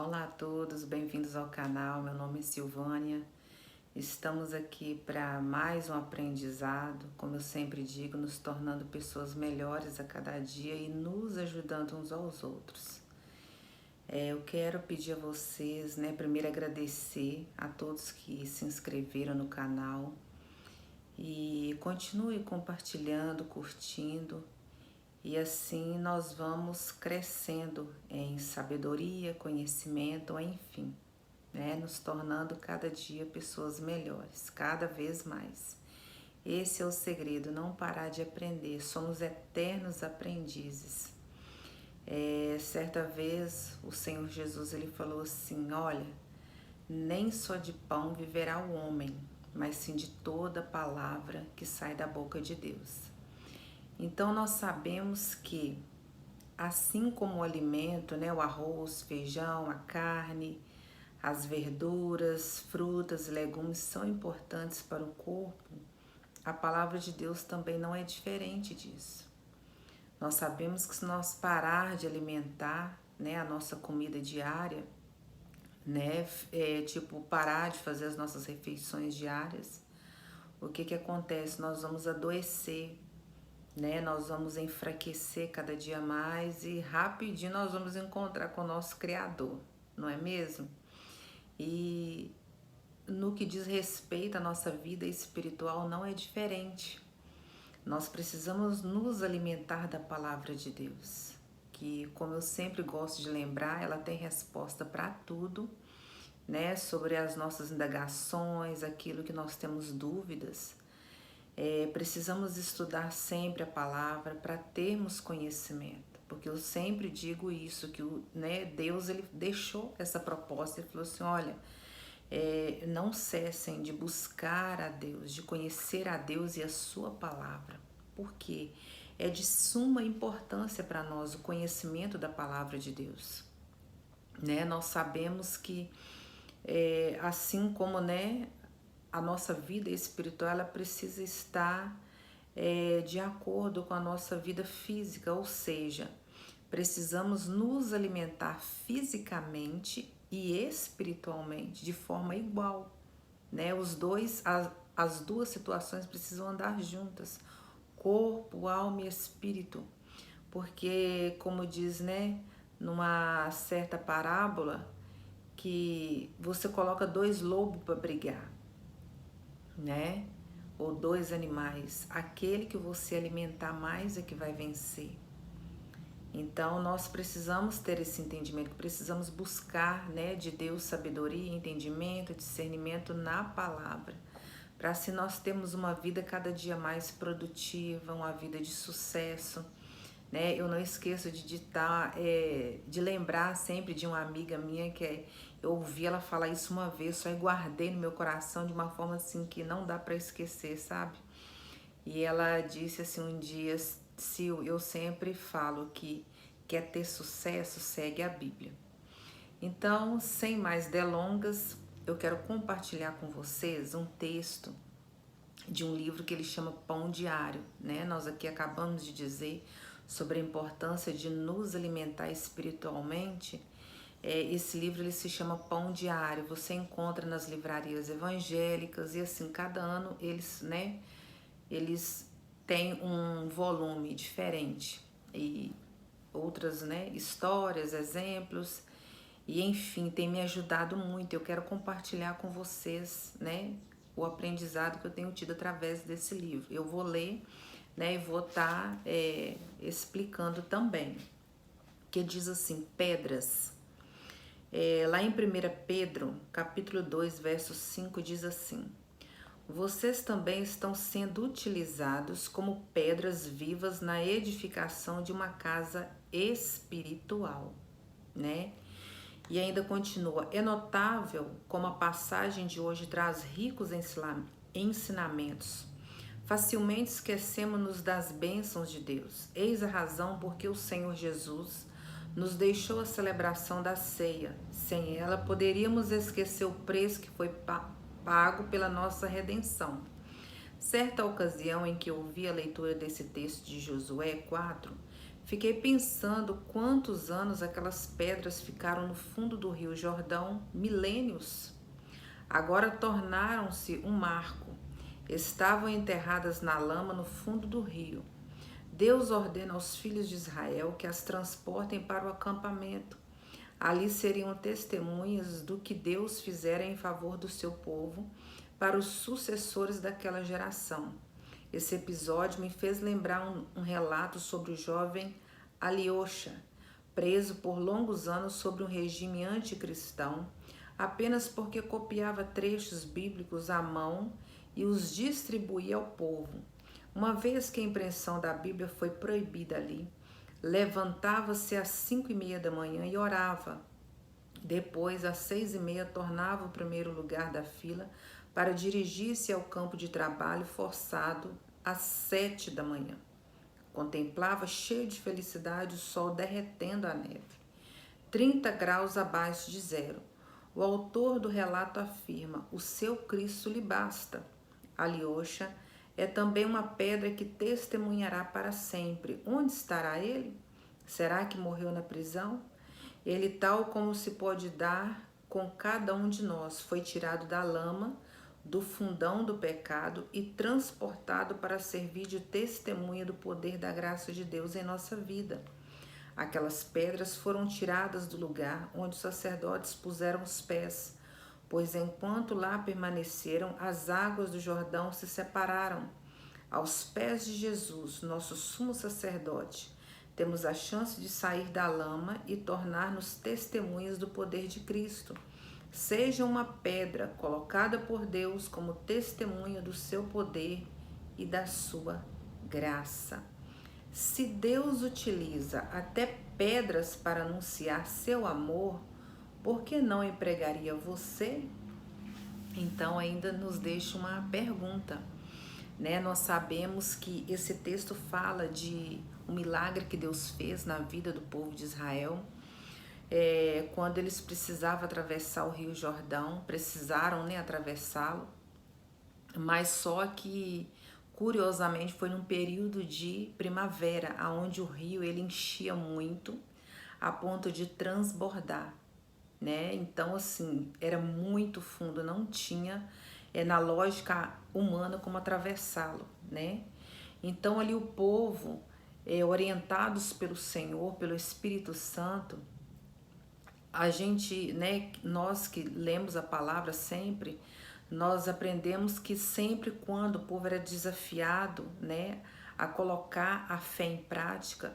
Olá a todos, bem-vindos ao canal. Meu nome é Silvânia. Estamos aqui para mais um aprendizado, como eu sempre digo, nos tornando pessoas melhores a cada dia e nos ajudando uns aos outros. Eu quero pedir a vocês, primeiro agradecer a todos que se inscreveram no canal e continue compartilhando, curtindo. E assim nós vamos crescendo em sabedoria, conhecimento, enfim, nos tornando cada dia pessoas melhores, cada vez mais. Esse é o segredo, não parar de aprender, somos eternos aprendizes. Certa vez o Senhor Jesus ele falou assim: olha, nem só de pão viverá o homem, mas sim de toda palavra que sai da boca de Deus. Então nós sabemos que, assim como o alimento, o arroz, feijão, a carne, as verduras, frutas, legumes são importantes para o corpo, a palavra de Deus também não é diferente disso. Nós sabemos que se nós parar de alimentar, a nossa comida diária, parar de fazer as nossas refeições diárias, o que acontece? Nós vamos adoecer, nós vamos enfraquecer cada dia mais e rapidinho nós vamos encontrar com o nosso Criador, não é mesmo? E no que diz respeito à nossa vida espiritual não é diferente. Nós precisamos nos alimentar da palavra de Deus, que, como eu sempre gosto de lembrar, ela tem resposta para tudo, sobre as nossas indagações, aquilo que nós temos dúvidas. Precisamos estudar sempre a palavra para termos conhecimento, porque eu sempre digo isso, que Deus ele deixou essa proposta, ele falou assim: olha, não cessem de buscar a Deus, de conhecer a Deus e a sua palavra, porque é de suma importância para nós o conhecimento da palavra de Deus. Nós sabemos que assim como a nossa vida espiritual ela precisa estar de acordo com a nossa vida física, ou seja, precisamos nos alimentar fisicamente e espiritualmente de forma igual, as duas situações precisam andar juntas, corpo, alma e espírito, porque como diz, numa certa parábola, que você coloca dois lobos para brigar, ou dois animais, aquele que você alimentar mais é que vai vencer. Então nós precisamos ter esse entendimento, precisamos buscar de Deus sabedoria, entendimento, discernimento na palavra, para assim nós termos uma vida cada dia mais produtiva, uma vida de sucesso. Eu não esqueço de lembrar sempre de uma amiga minha que eu ouvi ela falar isso uma vez, só guardei no meu coração de uma forma assim que não dá para esquecer, sabe? E ela disse assim um dia: Sil, eu sempre falo que quer ter sucesso, segue a Bíblia. Então, sem mais delongas, eu quero compartilhar com vocês um texto de um livro que ele chama Pão Diário, Nós aqui acabamos de dizer sobre a importância de nos alimentar espiritualmente. Esse livro ele se chama Pão Diário, você encontra nas livrarias evangélicas e assim, cada ano eles têm um volume diferente e outras histórias, exemplos e enfim, tem me ajudado muito. Eu quero compartilhar com vocês o aprendizado que eu tenho tido através desse livro. Eu vou ler e vou estar explicando também, que diz assim: pedras. Lá em 1 Pedro, capítulo 2, verso 5, diz assim: vocês também estão sendo utilizados como pedras vivas na edificação de uma casa espiritual, E ainda continua: é notável como a passagem de hoje traz ricos ensinamentos. Facilmente esquecemos-nos das bênçãos de Deus. Eis a razão porque o Senhor Jesus nos deixou a celebração da ceia. Sem ela, poderíamos esquecer o preço que foi pago pela nossa redenção. Certa ocasião em que ouvi a leitura desse texto de Josué 4, Fiquei pensando quantos anos aquelas pedras ficaram no fundo do rio Jordão, milênios. Agora tornaram-se um marco. Estavam enterradas na lama no fundo do rio. Deus ordena aos filhos de Israel que as transportem para o acampamento. Ali seriam testemunhas do que Deus fizera em favor do seu povo para os sucessores daquela geração. Esse episódio me fez lembrar um relato sobre o jovem Alyosha, preso por longos anos sob um regime anticristão, apenas porque copiava trechos bíblicos à mão e os distribuía ao povo. Uma vez que a impressão da Bíblia foi proibida ali, levantava-se às 5:30 da manhã e orava. Depois, às 6:30, tornava ao primeiro lugar da fila para dirigir-se ao campo de trabalho forçado às 7 da manhã. Contemplava cheio de felicidade o sol derretendo a neve, 30 graus abaixo de zero. O autor do relato afirma: o seu Cristo lhe basta. Alyosha é também uma pedra que testemunhará para sempre. Onde estará ele? Será que morreu na prisão? Ele, tal como se pode dar com cada um de nós, foi tirado da lama, do fundão do pecado e transportado para servir de testemunha do poder da graça de Deus em nossa vida. Aquelas pedras foram tiradas do lugar onde os sacerdotes puseram os pés, pois enquanto lá permaneceram, as águas do Jordão se separaram. Aos pés de Jesus, nosso sumo sacerdote, temos a chance de sair da lama e tornar-nos testemunhas do poder de Cristo. Seja uma pedra colocada por Deus como testemunha do seu poder e da sua graça. Se Deus utiliza até pedras para anunciar seu amor, por que não empregaria você? Então ainda nos deixa uma pergunta, né? Nós sabemos que esse texto fala de um milagre que Deus fez na vida do povo de Israel, quando eles precisavam atravessar o Rio Jordão, precisaram, né, atravessá-lo, mas só que curiosamente foi num período de primavera, onde o rio ele enchia muito a ponto de transbordar, né? Então assim, era muito fundo, não tinha na lógica humana como atravessá-lo, né? Então ali o povo, orientados pelo Senhor, pelo Espírito Santo, a gente, né, nós que lemos a palavra sempre, nós aprendemos que sempre quando o povo era desafiado, né, a colocar a fé em prática,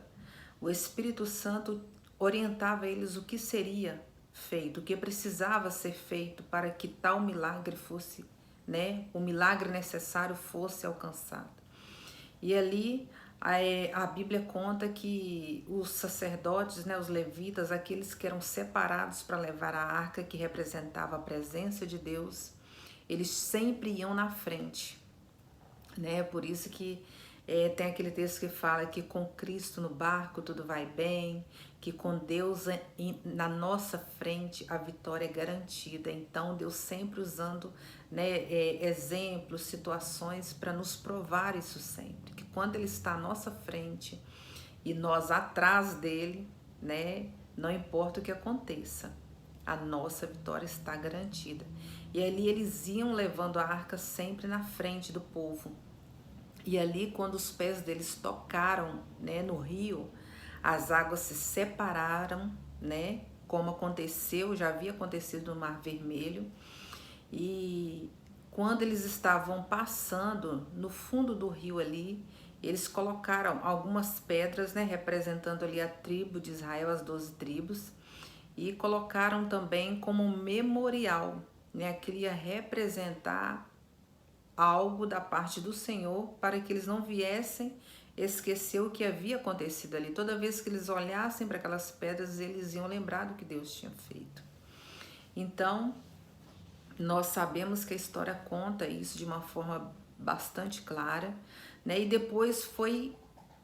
o Espírito Santo orientava eles o que seria feito, o que precisava ser feito para que tal milagre fosse, né, o milagre necessário fosse alcançado. E ali a Bíblia conta que os sacerdotes, né, os levitas, aqueles que eram separados para levar a arca que representava a presença de Deus, eles sempre iam na frente, né? Por isso que tem aquele texto que fala que com Cristo no barco tudo vai bem, que com Deus na nossa frente a vitória é garantida. Então Deus sempre usando, né, exemplos, situações para nos provar isso sempre, que quando Ele está à nossa frente e nós atrás dele, né, não importa o que aconteça, a nossa vitória está garantida. E ali eles iam levando a arca sempre na frente do povo. E ali, quando os pés deles tocaram, né, no rio, as águas se separaram, né, como aconteceu, já havia acontecido no Mar Vermelho. E quando eles estavam passando no fundo do rio ali, eles colocaram algumas pedras, né, representando ali a tribo de Israel, as 12 tribos, e colocaram também como um memorial, né, aquilo ia representar algo da parte do Senhor para que eles não viessem esquecer o que havia acontecido ali. Toda vez que eles olhassem para aquelas pedras, eles iam lembrar do que Deus tinha feito. Então, nós sabemos que a história conta isso de uma forma bastante clara, né? E depois foi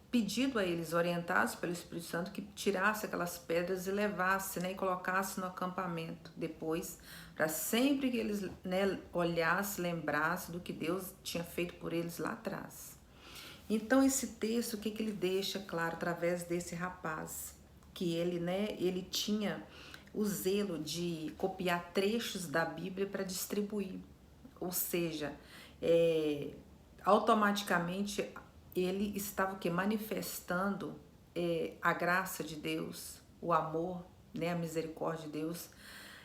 pedido a eles, orientados pelo Espírito Santo, que tirasse aquelas pedras e levasse, né, e colocasse no acampamento depois, para sempre que eles, né, olhassem, lembrassem do que Deus tinha feito por eles lá atrás. Então esse texto, o que que ele deixa claro através desse rapaz? Que ele, né, ele tinha o zelo de copiar trechos da Bíblia para distribuir. Ou seja, automaticamente ele estava o quê? Manifestando a graça de Deus, o amor, né, a misericórdia de Deus,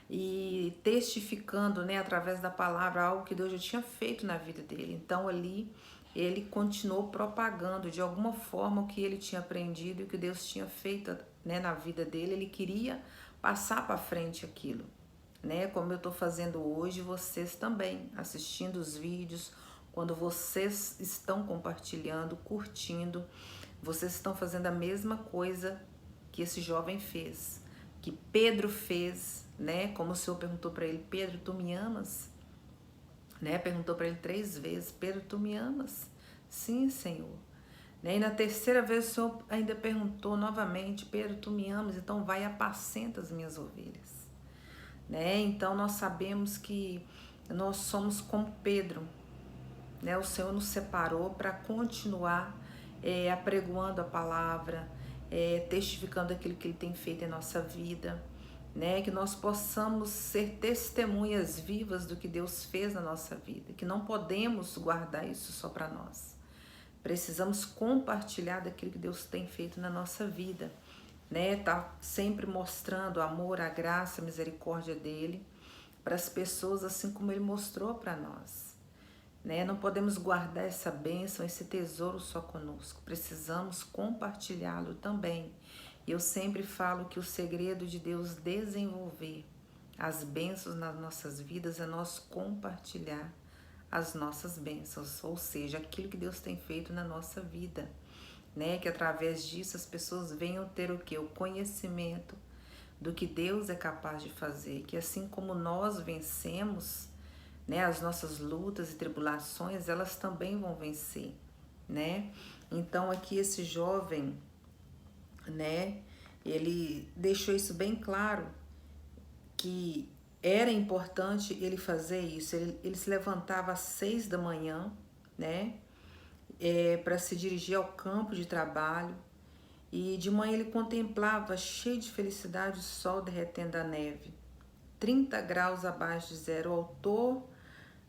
e testificando, né, através da palavra algo que Deus já tinha feito na vida dele. Então ali ele continuou propagando de alguma forma o que ele tinha aprendido e o que Deus tinha feito, né, na vida dele. Ele queria passar para frente aquilo, né? Como eu estou fazendo hoje, vocês também assistindo os vídeos, quando vocês estão compartilhando, curtindo, vocês estão fazendo a mesma coisa que esse jovem fez, que Pedro fez, né? Como o Senhor perguntou para ele: Pedro, tu me amas? Né? Perguntou para ele 3 vezes: Pedro, tu me amas? Sim, Senhor. Né? E na terceira vez o Senhor ainda perguntou novamente: Pedro, tu me amas? Então vai e apacenta as minhas ovelhas. Né? Então nós sabemos que nós somos como Pedro, né? O Senhor nos separou para continuar apregoando a palavra, testificando aquilo que Ele tem feito em nossa vida, né? Que nós possamos ser testemunhas vivas do que Deus fez na nossa vida, que não podemos guardar isso só para nós. Precisamos compartilhar daquilo que Deus tem feito na nossa vida, né? Tá sempre mostrando o amor, a graça, a misericórdia dele para as pessoas, assim como ele mostrou para nós, né? Não podemos guardar essa bênção, esse tesouro só conosco. Precisamos compartilhá-lo também. E eu sempre falo que o segredo de Deus desenvolver as bênçãos nas nossas vidas é nós compartilhar as nossas bênçãos, ou seja, aquilo que Deus tem feito na nossa vida, né? Que através disso as pessoas venham ter o quê? O conhecimento do que Deus é capaz de fazer, que assim como nós vencemos, né, as nossas lutas e tribulações, elas também vão vencer, né? Então aqui esse jovem, né, ele deixou isso bem claro, que era importante ele fazer isso. Ele se levantava às 6 da manhã, né, para se dirigir ao campo de trabalho. E de manhã ele contemplava, cheio de felicidade, o sol derretendo a neve. 30 graus abaixo de zero. O autor,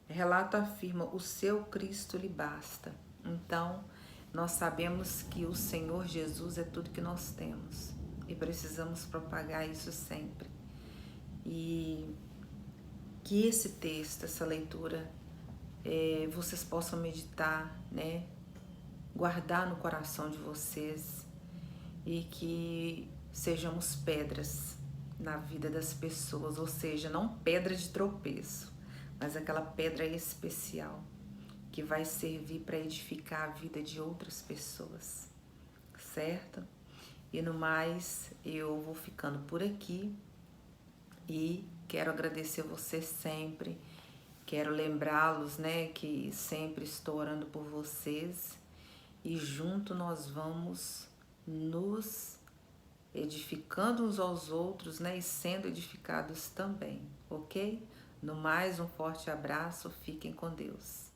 relato afirma, o seu Cristo lhe basta. Então, nós sabemos que o Senhor Jesus é tudo que nós temos. E precisamos propagar isso sempre. E que esse texto, essa leitura, vocês possam meditar, né? Guardar no coração de vocês e que sejamos pedras na vida das pessoas, ou seja, não pedra de tropeço, mas aquela pedra especial que vai servir para edificar a vida de outras pessoas, certo? E no mais, eu vou ficando por aqui e quero agradecer vocês sempre, quero lembrá-los, né, que sempre estou orando por vocês e junto nós vamos nos edificando uns aos outros, né, e sendo edificados também, ok? No mais, um forte abraço, fiquem com Deus.